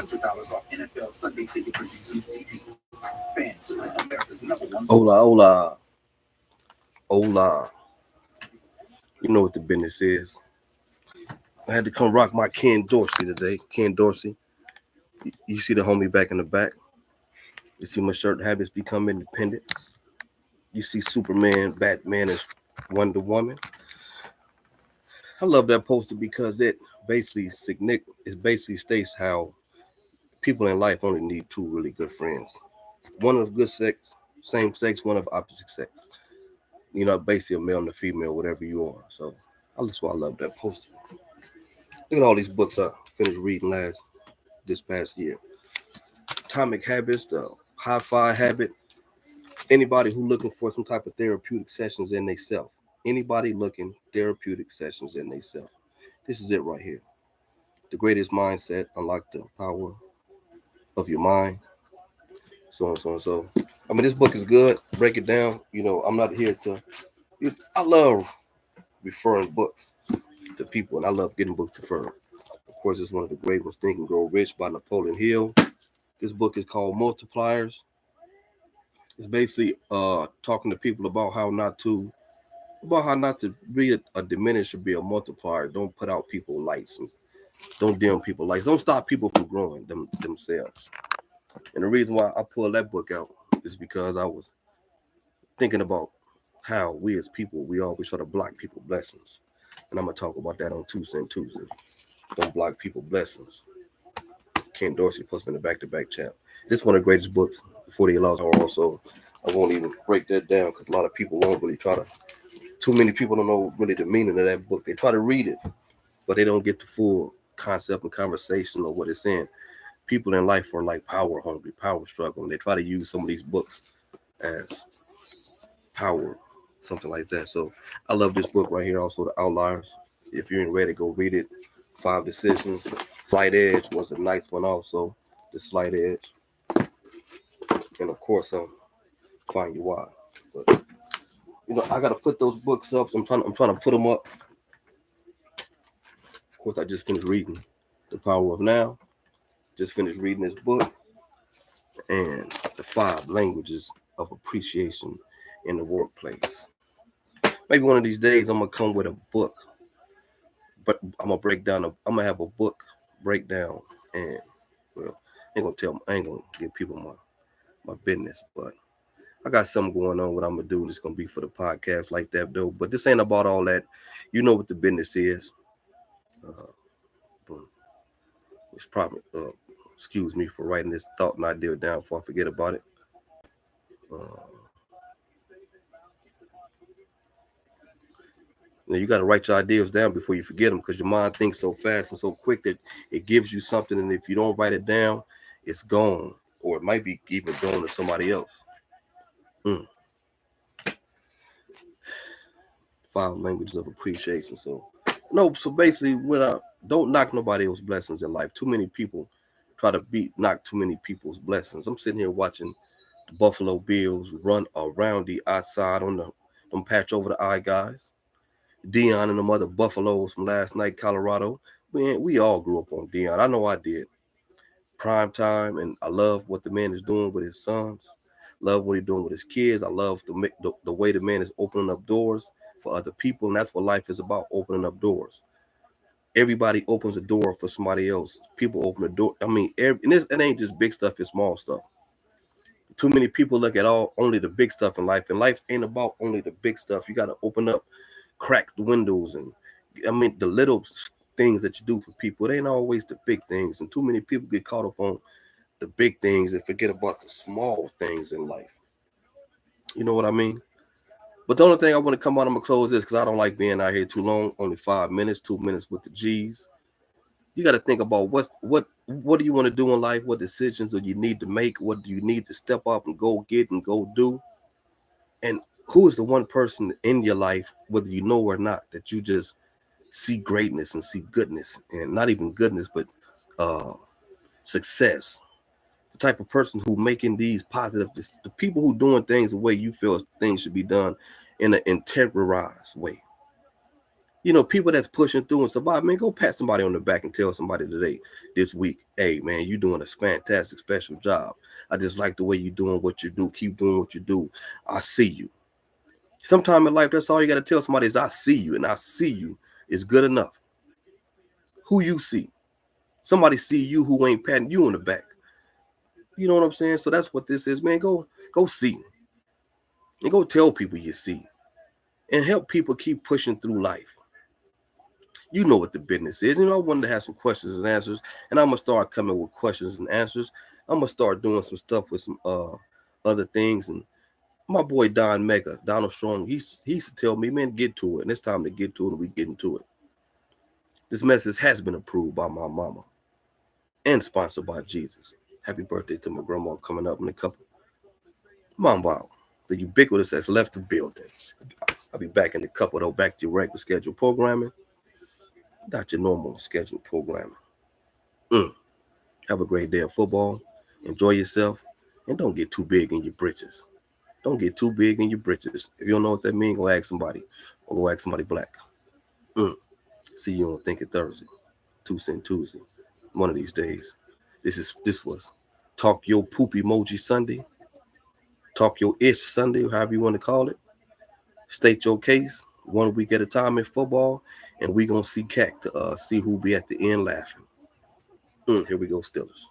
$100 off NFL Sunday ticket for YouTube TV. FanDuel, America's #1. Hola. You know what the business is. I had to come rock my Ken Dorsey today. Ken Dorsey. You see the homie back in the back. You see my shirt habits become independent. You see Superman, Batman, and Wonder Woman. I love that poster because it basically states how people in life only need two really good friends. One of good sex, same sex, one of opposite sex. You know, basically a male and a female, whatever you are. So that's why I love that poster. Look at all these books I finished reading this past year. Atomic Habits, the High Five Habit. Anybody who looking for some type of therapeutic sessions in themselves. Anybody looking therapeutic sessions in themselves. This is it right here. The greatest mindset, unlock the power of your mind. So and so and so. I mean, this book is good. Break it down. You know, I'm not here to. I love referring books to people, and I love getting books referred. Of course, it's one of the great ones, Think and Grow Rich by Napoleon Hill. This book is called Multipliers. It's basically talking to people about how not to be a diminisher, be a multiplier. Don't put out people lights and don't dim people lights. Don't stop people from growing themselves. And the reason why I pulled that book out is because I was thinking about how we as people, we always try to block people's blessings. And I'm going to talk about that on 2 Cent Tuesday. Don't block people's blessings. Ken Dorsey posted in the back-to-back chat. This is one of the greatest books, 48 Laws of War. So I won't even break that down because a lot of people won't really too many people don't know really the meaning of that book. They try to read it, but they don't get the full concept and conversation of what it's saying. People in life are like power hungry, power struggling. They try to use some of these books as power, something like that. So I love this book right here. Also, The Outliers. If you're ready, go read it. 5 Decisions. Slight Edge was a nice one also. The Slight Edge. And of course, Find Your Why. But you know, I gotta put those books up. So I'm trying to put them up. Of course, I just finished reading The Power of Now. Just finished reading this book. And the 5 Languages of Appreciation in the Workplace. Maybe one of these days I'm gonna come with a book. But I'm gonna have a book breakdown, and well, I ain't gonna give people my business, but I got something going on. What I'm gonna do, and it's gonna be for the podcast like that, though. But this ain't about all that. You know what the business is. It's probably excuse me for writing this thought and idea down before I forget about it. You got to write your ideas down before you forget them because your mind thinks so fast and so quick that it gives you something. And if you don't write it down, it's gone. Or it might be even going to somebody else. 5 Languages of Appreciation. So basically, don't knock nobody else's blessings in life. Too many people try to knock too many people's blessings. I'm sitting here watching the Buffalo Bills run around the outside on them patch over the eye guys. Dion and the other Buffaloes from last night, Colorado. Man, we all grew up on Dion. I know I did. Prime time, and I love what the man is doing with his sons. Love what he's doing with his kids. I love the way the man is opening up doors for other people, and that's what life is about, opening up doors. Everybody opens a door for somebody else. People open the door. I mean, it ain't just big stuff, it's small stuff. Too many people look at only the big stuff in life, and life ain't about only the big stuff. You got to open up, crack the windows, and I mean the little things that you do for people. It ain't always the big things, and too many people get caught up on the big things and forget about the small things in life. You know what I mean? But the only thing I want to come out, I'm gonna close this because I don't like being out here too long. Only 5 minutes, 2 minutes with the G's. You got to think about what do you want to do in life? What decisions do you need to make? What do you need to step up and go get and go do? And who is the one person in your life, whether you know or not, that you just see greatness and see goodness, and not even goodness, but success? The type of person who making these positive, the people who doing things the way you feel things should be done in an integrarized way. You know, people that's pushing through and survive, man, go pat somebody on the back and tell somebody today, this week, hey, man, you doing a fantastic, special job. I just like the way you doing what you do. Keep doing what you do. I see you. Sometime in life, that's all you got to tell somebody is, I see you, and I see you is good enough. Who you see. Somebody see you who ain't patting you on the back. You know what I'm saying? So that's what this is, man. Go see. And go tell people you see. And help people keep pushing through life. You know what the business is. You know, I wanted to have some questions and answers, and I'm gonna start coming with questions and answers. I'm gonna start doing some stuff with some other things. And my boy Don Mega, Donald Strong, he used to tell me, man, get to it. And it's time to get to it, and we get into it. This message has been approved by my mama and sponsored by Jesus. Happy birthday to my grandma coming up in a couple. Mamba, the ubiquitous has left the building. I'll be back in a couple though, back to your regular scheduled programming. Not your normal scheduled programming. Mm. Have a great day of football. Enjoy yourself. And don't get too big in your britches. Don't get too big in your britches. If you don't know what that means, go ask somebody. Or go ask somebody black. Mm. See you on Thinking Thursday. 2 Cent Tuesday. One of these days. This was Talk Your Poop Emoji Sunday. Talk Your Ish Sunday, however you want to call it. State your case 1 week at a time in football. And we going to see Cat to see who be at the end laughing. Here we go, Steelers.